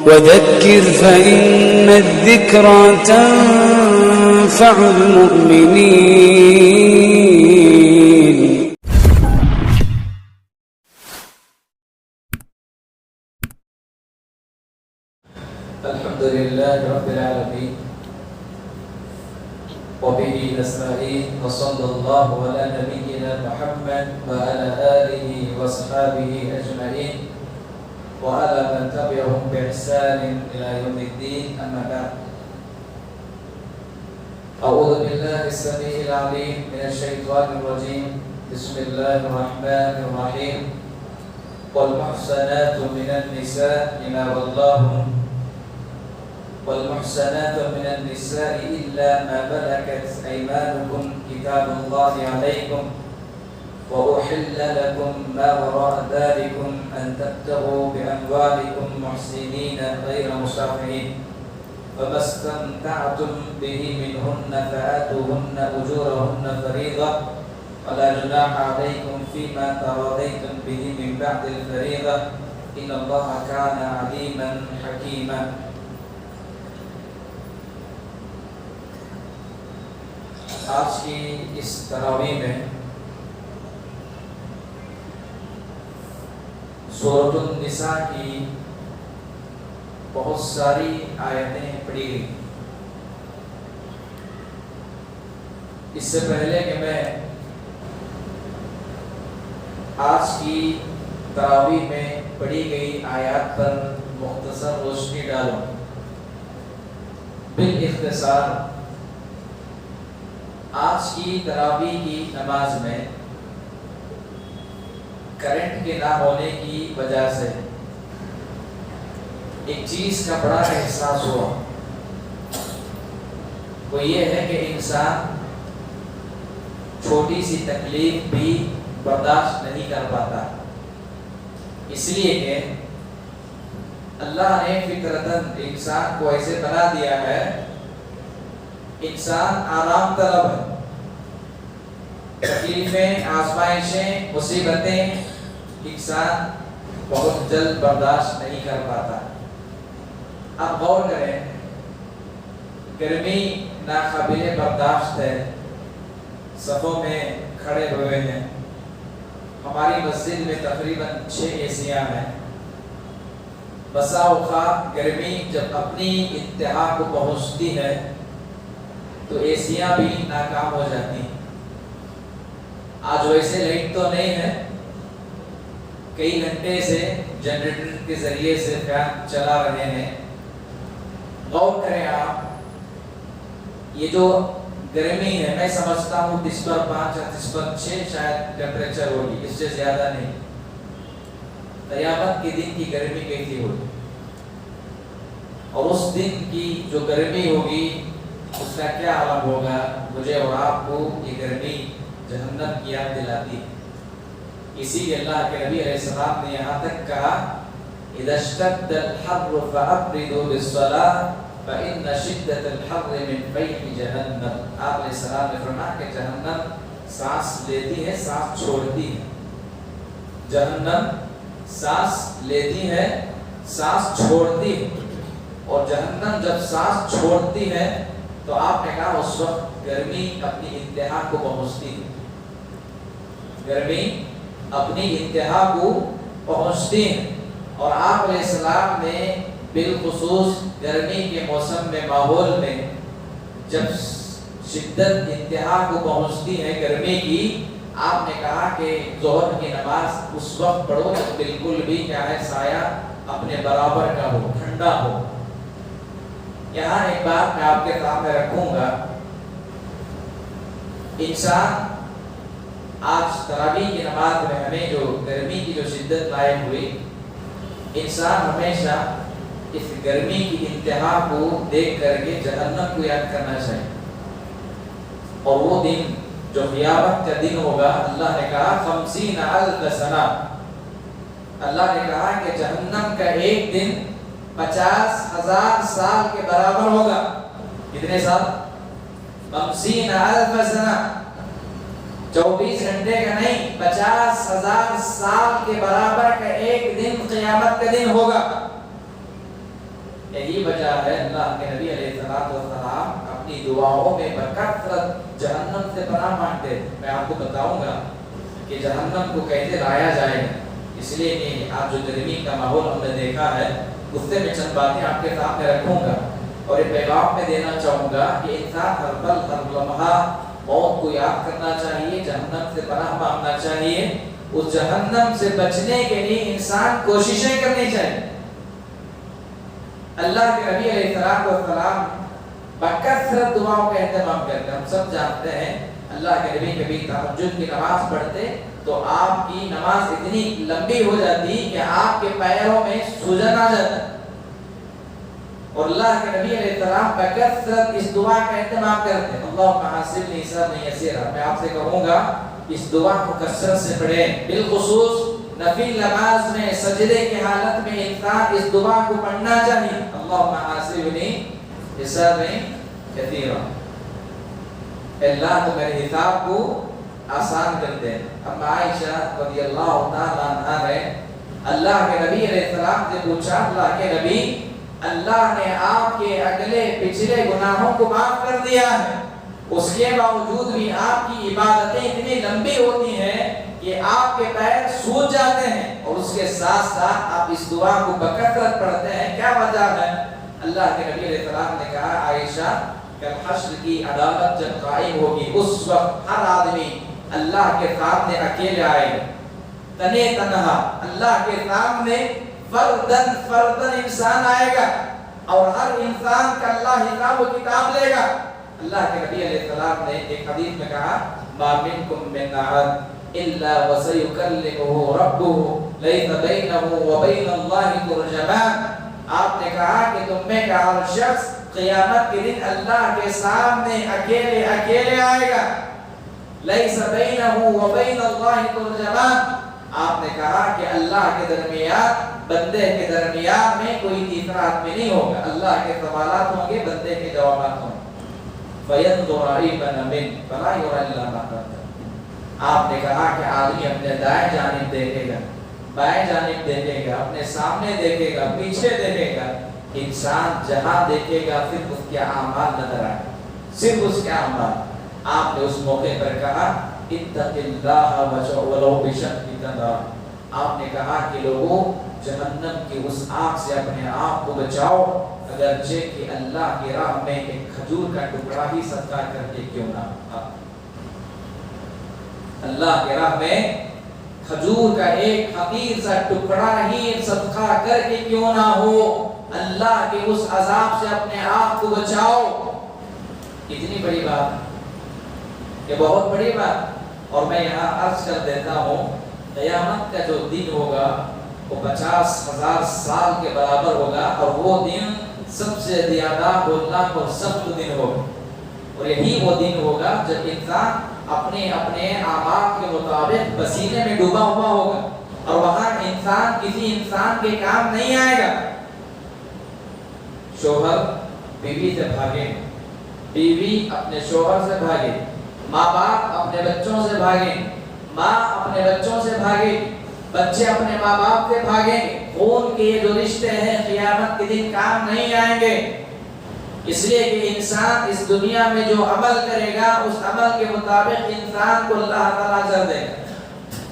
وذكر فإن الذكرى تنفع المؤمنين. الحمد لله رب العالمين وبه نستعين وصلى الله على نبينا محمد وعلى آله وصحبه أجمعين وعلى من تبعهم بإحسان إلى يوم الدين. أما بعد، أعوذ بالله السميع العليم من الشيطان الرجيم. بسم الله الرحمن الرحيم. والمحسنات من النساء إلا ما ملكت أيمانكم كتاب الله عليكم وأحل لكم ما وراء ذلكم أن تبتغوا بأموالكم محسنين غير مسافحين فما استمتعتم به منهن فآتوهن أجورهن فريضة ولا جناح عليكم فيما تراضيتم به من بعد الفريضة إن الله كان عليما حكيما. آج کی اس تراویح میں سورۃ النساء کی بہت ساری آیتیں پڑھی گئی. اس سے پہلے کہ میں آج کی تراویح میں پڑھی گئی آیات پر مختصر روشنی ڈالوں. بالاختصار آج کی تراویح کی نماز میں کرنٹ کے نہ ہونے کی وجہ سے ایک چیز کا بڑا احساس ہوا. وہ یہ ہے کہ انسان چھوٹی سی تکلیف بھی برداشت نہیں کر پاتا، اس لیے کہ اللہ نے فطرتاً انسان کو ایسے بنا دیا ہے. انسان آرام طلب ہے. تکلیفیں، آزمائشیں، مصیبتیں انسان بہت جلد برداشت نہیں کر پاتا. آپ غور کریں، گرمی ناقابل برداشت ہے. صفوں میں کھڑے ہوئے ہیں. ہماری مسجد میں تقریباً 6 ایسیاں ہیں. بسا اوقات گرمی جب اپنی انتہا کو پہنچتی ہے تو ایسیاں بھی ناکام ہو جاتی ہیں. آج ویسے لائٹ تو نہیں ہے، کئی گھنٹے سے جنریٹر کے ذریعے سے فین چلا رہے ہیں. غور کریں آپ، یہ جو گرمی ہے میں سمجھتا ہوں 30/5 یا 30/6 شاید ٹیمپریچر ہوگی، اس سے زیادہ نہیں. قیامت کے دن کی گرمی کیسی ہوگی، اور اس دن کی جو گرمی ہوگی اس کا کیا عالم ہوگا. مجھے اور آپ کو یہ گرمی جہنم کی یاد دلاتی ہے. اسی لیے اللہ کے نبی علیہ السلام نے یہاں تک کہا اذا اشتد الحر فابردوا بالصلاة فإن شدة الحر من فیح جہنم. آپ علیہ السلام نے فرمایا کہ جہنم سانس لیتی ہے، سانس چھوڑتی ہے. جہنم سانس لیتی ہے، سانس چھوڑتی ہے. اور جہنم جب سانس چھوڑتی ہے تو آپ نے کہا اس وقت گرمی اپنی انتہا کو پہنچتی ہے. گرمی اپنی انتہا کو پہنچتی ہے. اور آپ علیہ السلام نے بالخصوص گرمی کے موسم میں، ماحول میں جب شدت انتہا کو پہنچتی ہے گرمی کی، آپ نے کہا کہ ظہر کی نماز اس وقت پڑھو جب بالکل بھی کیا ہے سایہ اپنے برابر کا ہو، ٹھنڈا ہو. یہاں ایک بات میں آپ کے سامنے رکھوں گا. انسان آج تراویح کی نماز میں ہمیں جو گرمی کی جو شدت لاحق ہوئی، انسان ہمیشہ اس گرمی کی انتہا کو دیکھ کر کے جہنم کو یاد کرنا چاہیے. اور وہ دن جو قیامت کا دن ہوگا، اللہ نے کہا 50,000 سنہ. اللہ نے کہا کہ جہنم کا ایک دن 50,000 سال کے برابر ہوگا. کتنے سال؟ 50,000 سنہ. 24 گھنٹے کا نہیں، 50,000 سال کے برابر کا ایک دن قیامت کا دن ہوگا. یہی وجہ ہے اللہ کے نبی علیہ السلام اپنی دعاؤں میں بکثرت جہنم سے پناہ مانگتے. میں آپ کو بتاؤں گا کہ جہنم کو کیسے لایا جائے. اس لیے کہ آج جو گرمی کا ماحول ہم نے دیکھا ہے اس سے میں چند باتیں آپ کے سامنے رکھوں گا اور یہ پیغام میں دینا چاہوں گا کہ انسان ہر پل ہر لمحہ موت کو یاد کرنا چاہیے, جہنم سے پناہ مانگنا چاہیے. اس جہنم سے بچنے کے لیے انسان کوششیں کرنی چاہیے. اللہ کے نبی علیہ السلام بکثرت دعاؤں کا اہتمام کرتے. ہم سب جانتے ہیں اللہ کے نبی کبھی تہجد کی نماز پڑھتے تو آپ کی نماز اتنی لمبی ہو جاتی کہ آپ کے پیروں میں سوجن آ جاتا. اور اللہ کے نبی علیہ السلام بکثرت اس دعا کا اہتمام کرتے ہیں. اللہم حاسبنی حسابا یسیرا. میں آپ سے کہوں گا اس دعا کو کثرت سے پڑھیں. بالخصوص نفل نماز میں سجدے کی حالت میں انسان اس دعا کو پڑھنا چاہیے. اللہم حاسبنی حسابا یسیرا. اللہ تو میرے حساب کو آسان کر دے. اب عائشہ رضی اللہ تعالیٰ عنہا نے اللہ کے نبی علیہ السلام سے پوچھا, اللہ کے نبی, اللہ نے آپ کے اگلے پچھلے گناہوں کو معاف کر دیا ہے, اس کے باوجود بھی آپ کی عبادتیں اتنی لمبی ہوتی ہیں کہ آپ کے پیر سوج جاتے ہیں اور اس کے ساتھ ساتھ آپ اس دعا کو بکثرت پڑھتے ہیں, کیا وجہ ہے؟ اللہ کے نبی علیہ السلام نے کہا, عائشہ کل حشر کی عدالت جب قائم ہوگی اس وقت ہر آدمی اللہ کے سامنے اکیلے آئے گا, تنے تنہا اللہ کے سامنے فردن فردن انسان آئے گا اور ہر انسان کا اللہ حساب و کتاب لے گا. اللہ کے نبی علیہ السلام نے ایک حدیث میں کہا, ما منکم من احد الا وسيكلمه ربه ليس بينه وبين الله ترجمان. آپ نے کہا کہ تم میں کا ہر شخص قیامت کے دن اللہ کے سامنے اکیلے اکیلے آئے گا. لیس بینہ و بین اللہ ترجمان. آپ نے کہا کہ اللہ کے درمیان بندے کے درمیان میں کوئی تیسرا آدمی نہیں ہوگا. اللہ کے سوالات ہوں گے, بندے کے جوابات ہوں گے. فینظر ایمن من فلا یری الا ما قدم. آپ نے کہا کہ آدمی اپنے دائیں جانب دیکھے گا, بائیں جانب دیکھے گا, اپنے سامنے دیکھے گا, پیچھے دیکھے گا. انسان جہاں دیکھے گا صرف اس کے اعمال نظر آئے, صرف اس کے اعمال. آپ نے اس موقع پر کہا, اتق اللہ ولو بشق تمرہ. آپ نے کہا کہ لوگوں جہنم کی اس آگ سے اپنے آپ کو بچاؤ اگرچہ کہ اللہ کی راہ میں ایک کھجور کا ٹکڑا ہی صدقہ کر کے کیوں نہ. اللہ کی راہ میں کھجور کا ایک حقیر سا ٹکڑا ہی صدقہ کر کے کیوں نہ ہو, اللہ کے اس عذاب سے اپنے آپ کو بچاؤ. اتنی بڑی بات, یہ بہت بڑی بات. اور میں یہاں عرض کر دیتا ہوں, قیامت کا جو دن ہوگا وہ 50,000 سال کے برابر ہوگا اور وہ دن سب سے زیادہ ہولناک اور سخت دن ہوگا. اور یہی وہ دن ہوگا جب انسان اپنے اپنے اعمال کے مطابق پسینے میں ڈوبا ہوا ہوگا اور وہاں انسان کسی انسان کے کام نہیں آئے گا. شوہر بیوی سے بھاگے, بیوی اپنے شوہر سے بھاگے, ماں باپ اپنے بچوں سے بھاگے, ماں اپنے بچوں سے بھاگے, بچے اپنے ماں باپ سے بھاگیں. خون کے جو رشتے ہیں قیامت کے دن کام نہیں آئیں گے. اس لیے کہ انسان اس دنیا میں جو عمل کرے گا اس عمل کے مطابق انسان کو اللہ تعالیٰ اجر دے گا.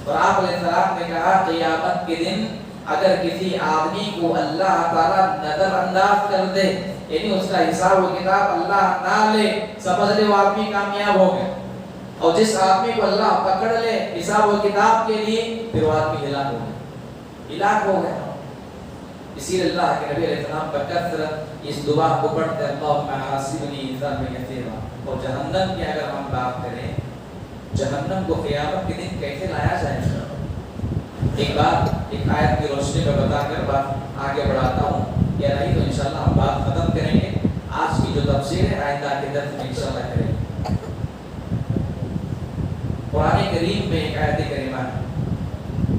اور آپ علیہ السلام نے کہا قیامت کے دن اگر کسی آدمی کو اللہ تعالیٰ نظر انداز کر دے, یعنی اس کا حساب و کتاب اللہ نہ لے, سمجھ لے وہ آدمی کامیاب ہو گیا. اور جس آدمی کو اللہ پکڑ لے حساب و کتاب کے لیے پھر وہ آدمی ہلاک ہو گیا, ہلاک ہو گیا. اسی لیے اللہ کے نبی علیہ السلام بکثرت اس دعا کو پڑھتے, اللہم حاسبنی حسابا یسیرا. اور جہنم کی اگر ہم بات کریں, جہنم کو قیامت کے دن کیسے لایا جائے گا, ایک بات ایک آیت کی روشنی میں بتا کر بات آگے بڑھاتا ہوں, یا نہیں تو انشاءاللہ ہم بات ختم کریں گے. آج کی جو تفسیر ہے آئندہ کے درس میں انشاءاللہ کریں گے. قرآن کریم میں ایک آیت کریمہ ہے,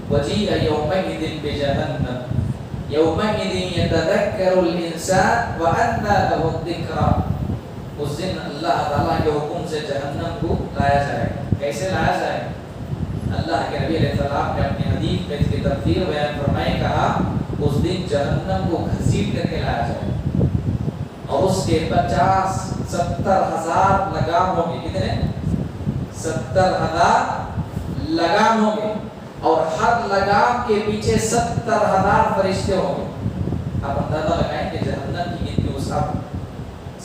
وَجِيءَ يَوْمَئِذٍ بِجَهَنَّمَ يَوْمَئِذٍ يَتَذَكَّرُ الْإِنسَانُ وَأَنَّى لَهُ الذِّكْرَى. اس دن اللہ تعالیٰ کے حکم سے جہنم کو لایا جائے گا. کیسے لایا جائے گا؟ اللہ کے نبی علیہ السلام نے اپنی حدیث میں اس کی تفسیر بیان فرمائے, کہا اس دن جہنم کو گھسیٹ کر کے لایا جائے گا. اور اس کے 50-70 ہزار لگام ہوں گے. کتنے؟ 70 ہزار لگام ہوں گے اور ہر لگام کے پیچھے 70 ہزار فرشتے ہوں گے. آپ اندازہ لگائیں کہ جہنم کی گنتی اس کا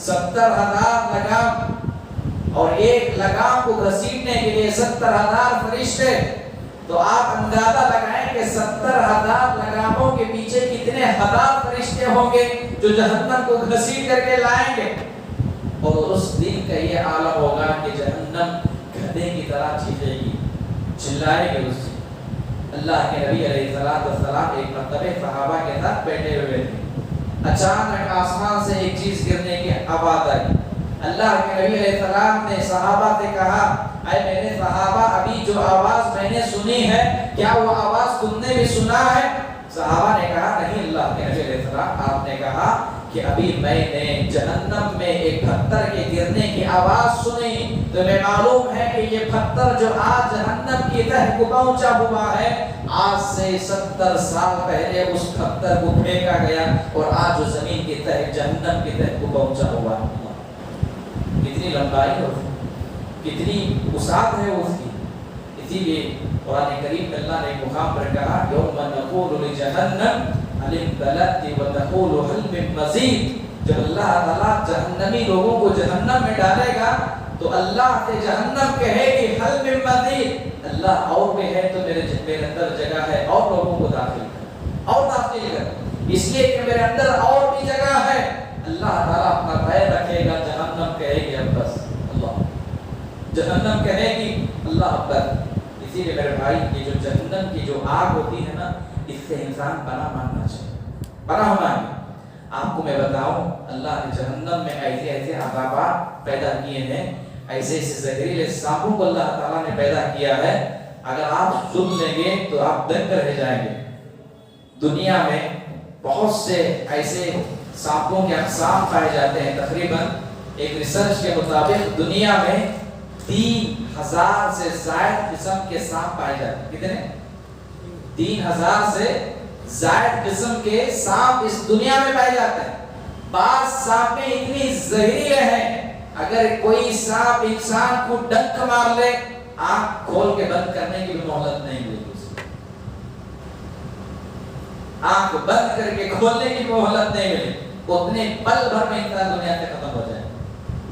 70 ہزار لگام اور ایک لگام کو گھسیٹنے کے لیے 70 ہزار فرشتے. تو آپ اندازہ لگائیں کہ 70 ہزار لگاموں کے پیچھے کتنے ہزار فرشتے ہوں گے جو جہنم کو گھسیٹ کر کے لائیں گے. اور اس دن کا یہ عالم ہوگا کہ جہنم گدھے کی طرح چیخے گی، چلائے گی. اس دن اللہ کے نبی علیہ السلام ایک مرتبہ صحابہ کے ساتھ بیٹھے ہوئے تھے. اچانک آسمان سے ایک چیز گرنے کی آواز آئی. اللہ کے نبی علیہ السلام نے صحابہ سے کہا، اے میرے صحابہ، ابھی جو آواز میں نے سنی ہے کیا وہ آواز تم نے بھی سنا ہے؟ صحابہ نے کہا نہیں اللہ کے نبی علیہ السلام، آپ نے کہا کہ ابھی میں نے جہنم میں ایک پتھر کے گرنے کی آواز سنی. تو میں معلوم ہے کہ یہ پتھر جو آج جہنم کی تہ کو پہنچا ہوا ہے، آج سے 70 سال پہلے اس پتھر کو پھینکا گیا اور آج جو زمین کی تہ جہنم کی تہ کو پہنچا ہوا ہے. کتنی لمبائی ہے، کتنی وسعت ہے اس کی. اسی لیے قرآن کریم میں اللہ نے ایک مقام پر کہا، یوم نقول لجہنم هل امتلأت وتقول هل من مزید. جب اللہ تعالیٰ جہنمی لوگوں کو جہنم میں ڈالے گا تو اللہ سے جہنم کہے گی هل من مزید، اللہ اور بھی ہے تو میرے اندر جگہ ہے، اور لوگوں کو داخل کر اور داخل کر، اس لیے کہ میرے اندر اور بھی جگہ ہے. اللہ تعالیٰ اپنا پیر رکھے گا، جہنم کہے گی اب بس. اللہ جہنم کہے گی اللہ اکبر. اسی لیے میرے بھائی یہ جو جہنم کی جو آگ ہوتی ہے نا، اس سے انسان پناہ مانگنا چاہیے، پناہ مانگے. آپ کو میں بتاؤں اللہ نے جہنم میں ایسے ایسے عذابات پیدا کیے ہیں، ایسے ایسے زہریلے سانپوں کو اللہ تعالیٰ نے پیدا کیا ہے. اگر آپ سن لیں گے تو آپ دنگ رہ جائیں گے. دنیا میں بہت سے ایسے سانپوں کے اقسام پائے جاتے ہیں. تقریباً ایک ریسرچ کے مطابق دنیا میں 3000 سے زائد قسم کے سانپ پائے جاتے ہیں. کتنے؟ 3000 سے زائد قسم کے سانپ اس دنیا میں پائے جاتے ہیں. بعض سانپیں اتنی زہریلے ہیں، اگر کوئی سانپ انسان کو ڈنک مار لے، آنکھ کھول کے بند کرنے کی بھی مہلت نہیں ملے گی. آنکھ بند کر کے کھولنے کی مہلت نہیں ملے، اتنے پل بھر میں انسان دنیا سے ختم ہو جائے.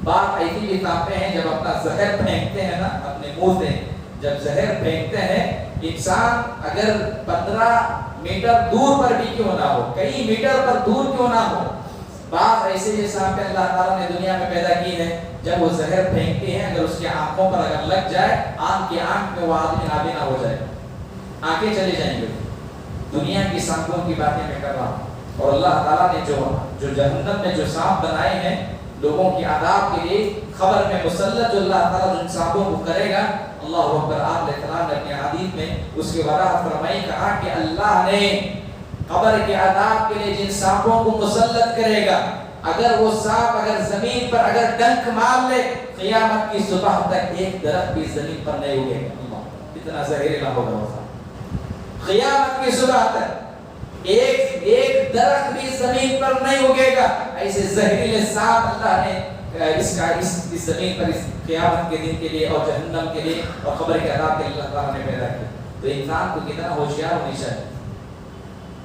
بات ایسی بھی سانپیں ہیں جب اپنا زہر پھینکتے ہیں نا اپنے منہ سے، جب زہر پھینکتے ہیں انسان اگر 15 میٹر دور پر بھی کیوں نہ ہو، کئی میٹر پر دور کیوں نہ ہو، بعض ایسے یہ سانپیں اللہ تعالیٰ نے دنیا میں پیدا کی ہیں. جب وہ زہر پھینکتے ہیں اگر اس کے آنکھوں پر اگر لگ جائے، آنکھ کی آنکھ میں وہ آدمی نابینا ہو جائے، آنکھیں چلی جائیں گے. دنیا کی سانپوں کی باتیں میں کر رہا ہوں. اور اللہ تعالیٰ نے جو جہنم میں جو سانپ بنائے ہیں لوگوں کی عذاب کے لیے، خبر میں مسلط جو اللہ تعالیٰ جن سانپوں کو کرے گا. اللہ اکبر. آپ علیہ السلام نے اپنی حدیث میں اس کے وضاحت فرمائی، کہا کہ اللہ نے قبر کے عذاب کے لیے جن سانپوں کو مسلط کرے گا، اگر وہ سانپ اگر زمین پر اگر ڈنک مار لے، قیامت کی صبح تک ایک درخت بھی زمین پر نہیں اگے گا. اللہ کتنا زہریلا ہوگا وہ سانپ. قیامت کی صبح تک ایک درخت بھی زمین پر نہیں اگے گا. ایسے زہریلے سانپ اللہ نے اس زمین پر اس قیامت کے دن کے لیے اور جہنم کے لیے اور قبر کے عذاب کے لیے اللہ تعالیٰ نے پیدا کیا. تو انسان کو کتنا ہوشیار ہونی چاہیے.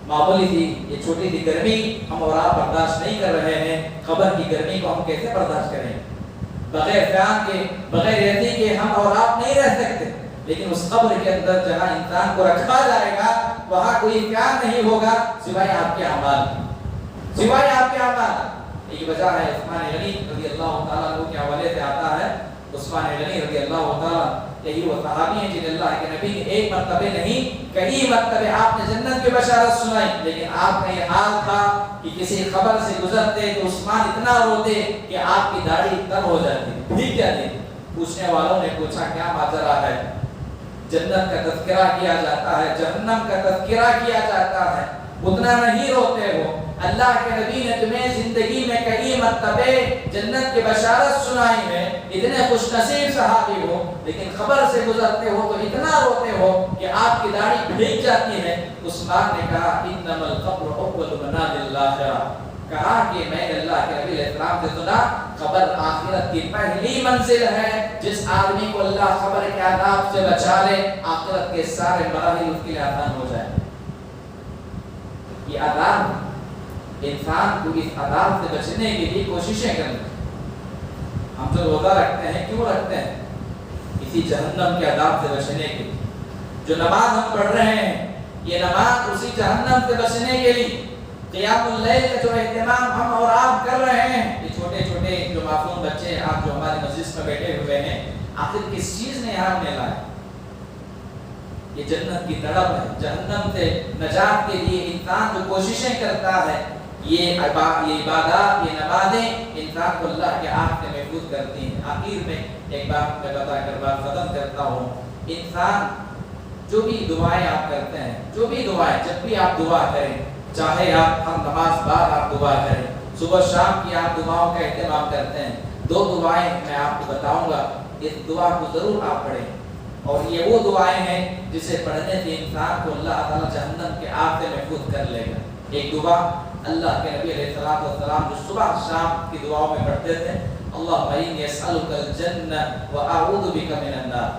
معمولی تھی یہ چھوٹی سی گرمی ہم اور آپ برداشت نہیں کر رہے ہیں، قبر کی گرمی کو ہم کیسے برداشت کریں؟ بغیر فیان کے، بغیر رہتی کے ہم اور آپ نہیں رہ سکتے. لیکن اس قبر کے اندر جہاں انسان کو رکھا جائے گا وہاں کوئی فیان نہیں ہوگا سوائے آپ کے اعمال، سوائے آپ کے اعمال. یہ وجہ ہے عثمان غنی رضی اللہ تعالیٰ عنہ کے حوالے سے آتا ہے. عثمان غنی رضی اللہ تعالیٰ یہی وہ صحابی ہیں جن اللہ کے نبی نے ایک مرتبہ نہیں کئی مرتبہ آپ نے جنت کی بشارت سنائی، لیکن آپ کا یہ حال تھا کہ کسی خبر سے گزرتے تو عثمان اتنا روتے کہ آپ کی داڑھی تر ہو جاتی، بھیگ جاتی. پوچھنے والوں نے پوچھا کیا ماجرا ہے؟ جنت کا تذکرہ کیا جاتا ہے، جہنم کا تذکرہ کیا جاتا ہے، اتنا نہیں روتے ہو. اللہ کے نبی نے تمہیں زندگی میں کئی مرتبہ جنت کی بشارت سنائی ہے، اتنے خوش نصیب صحابی ہو، لیکن خبر سے گزرتے ہو تو اتنا روتے ہو کہ آپ کی داڑھی بھیگ جاتی ہے. عثمان نے کہا انما القبر اول منازل الاخرہ، کہا کہ میں نے اللہ کے نبی علیہ السلام سے سنا قبر آخرت کی پہلی منزل ہے. جس آدمی کو اللہ قبر کے عذاب سے بچا لے آخرت کے سارے مراحل اس کے لیے آسان ہو جائے. یہ عذاب انسان کو اس عذاب سے بچنے کے لیے کوششیں کریں. ہم جو روزہ رکھتے ہیں کیوں رکھتے ہیں؟ اسی جہنم کے عذاب سے بچنے کے لیے. جو نماز ہم پڑھ رہے ہیں یہ نماز اسی جہنم سے بچنے کے لیے. قیام اللیل کا جو اہتمام ہم اور آپ کر رہے ہیں, یہ چھوٹے چھوٹے جو معصوم بچے آپ جو ہماری مسجد میں بیٹھے ہوئے ہیں, آخر کس چیز نے یہاں میں لائے؟ یہ جنت کی تڑپ ہے. جہنم سے نجات کے لیے انسان جو کوششیں کرتا ہے, یہ عبادات, یہ نمازیں انسان کو اللہ کے آنکھ سے محفوظ کرتی ہیں. آخر میں ایک بات میں بتا کر بات ختم کرتا ہوں. انسان جو بھی دعائیں آپ کرتے ہیں, جو بھی دعائیں, جب بھی آپ دعا کریں, چاہے آپ ہر نماز بعد آپ دعا کریں, صبح شام کی آپ دعاؤں کا اہتمام کرتے ہیں, 2 دعائیں میں آپ کو بتاؤں گا, اس دعا کو ضرور آپ پڑھیں. اور یہ وہ دعائیں ہیں جسے پڑھنے سے انسان کو اللہ تعالیٰ جہنم کے آگ سے محفوظ کر لے گا. ایک دعا اللہ کے نبی علیہ السلام جو صبح شام کی دعاؤں میں پڑھتے تھے, اللہم انی اسألک الجنہ واعوذ بک من النار.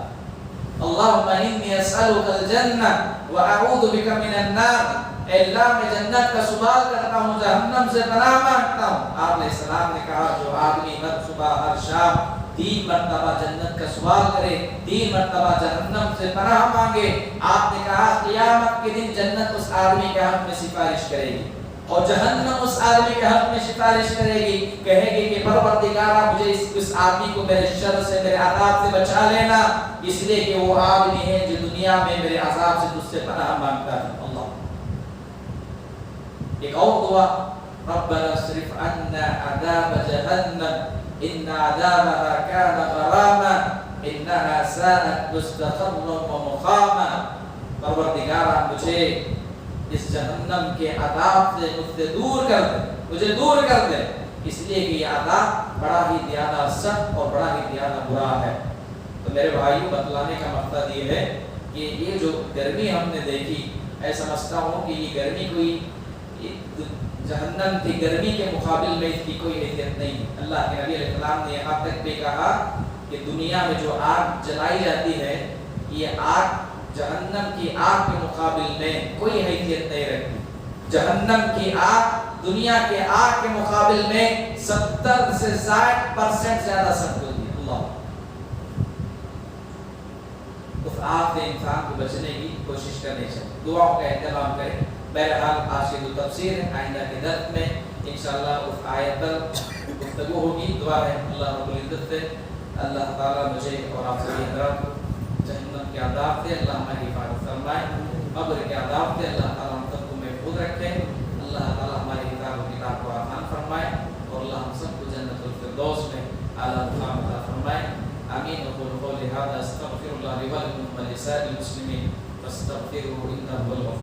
اللہم انی اسألک الجنہ واعوذ بک من النار. اے اللہ میں جنت کا سوال کرتا ہوں, جہنم سے پناہ مانگتا ہوں. آپ علیہ السلام نے کہا جو آدمی ہر صبح ہر شام 3 مرتبہ جنت کا سوال کرے, 3 مرتبہ جہنم سے پناہ مانگے, آپ نے کہا قیامت کے دن جنت اس آدمی کے حق میں سفارش کرے گی اور جہنم اس آدمی کے حق میں سفارش کرے گی, کہے گی کہ پروردگارا مجھے اس آدمی کو میرے شر سے, میرے عذاب سے بچا لینا, اس لیے کہ وہ آدمی ہے جو دنیا میں میرے عذاب سے تجھ سے پناہ مانگتا ہے. اللہ. ایک اور دعا, ربنا اصرف عنا عذاب جہنم ان عذابها كان غراما انها ساءت مستقرا ومقاما. پروردگارا مجھے اس جہنم کے عذاب سے مجھ سے دور کر دے, مجھے دور کر دے, اس لیے کہ یہ عذاب بڑا ہی زیادہ سخت اور بڑا ہی زیادہ برا ہے. تو میرے بھائیوں, بتلانے کا مقصد یہ ہے کہ یہ جو گرمی ہم نے دیکھی, میں سمجھتا ہوں کہ یہ گرمی کوئی جہنم کی گرمی کے مقابل میں اس کی کوئی حیثیت نہیں. اللہ کے نبی علیہ السلام نے یہاں تک بھی کہا کہ دنیا میں جو آگ جلائی جاتی ہے یہ آگ جہنم کی آگ کے مقابل میں کوئی حیثیت نہیں رکھتی. جہنم کی آگ دنیا کے آگ کے مقابل میں 70 سے 60% زیادہ سخت ہوتی ہے. اللہ. اس آگ سے انسان کو بچنے کی کوشش کرنی چاہیے, دعاؤں کا اہتمام کریں. بہرحال آج کی جو تفسیر ہے آئندہ کے درس میں انشاءاللہ اس آیت پر گفتگو ہوگی. دعا ہے اللہ رب العزت سے اللہ تعالیٰ مجھے اور آپ سبھی حضرات کو جہنم کے عذاب سے اللہ ہماری حفاظت فرمائے, قبر کے عذاب سے اللہ تعالیٰ ہم سب کو محفوظ رکھے, اللہ تعالیٰ ہماری حساب و کتاب کو آسان فرمائے اور اللہ ہم سب کو جنت الفردوس میں اعلیٰ مقام عطا فرمائے. آمین. اقول قولی ھذا استغفر اللہ لی ولکم ولسائر المسلمین فاستغفروہ انہ هو الغفور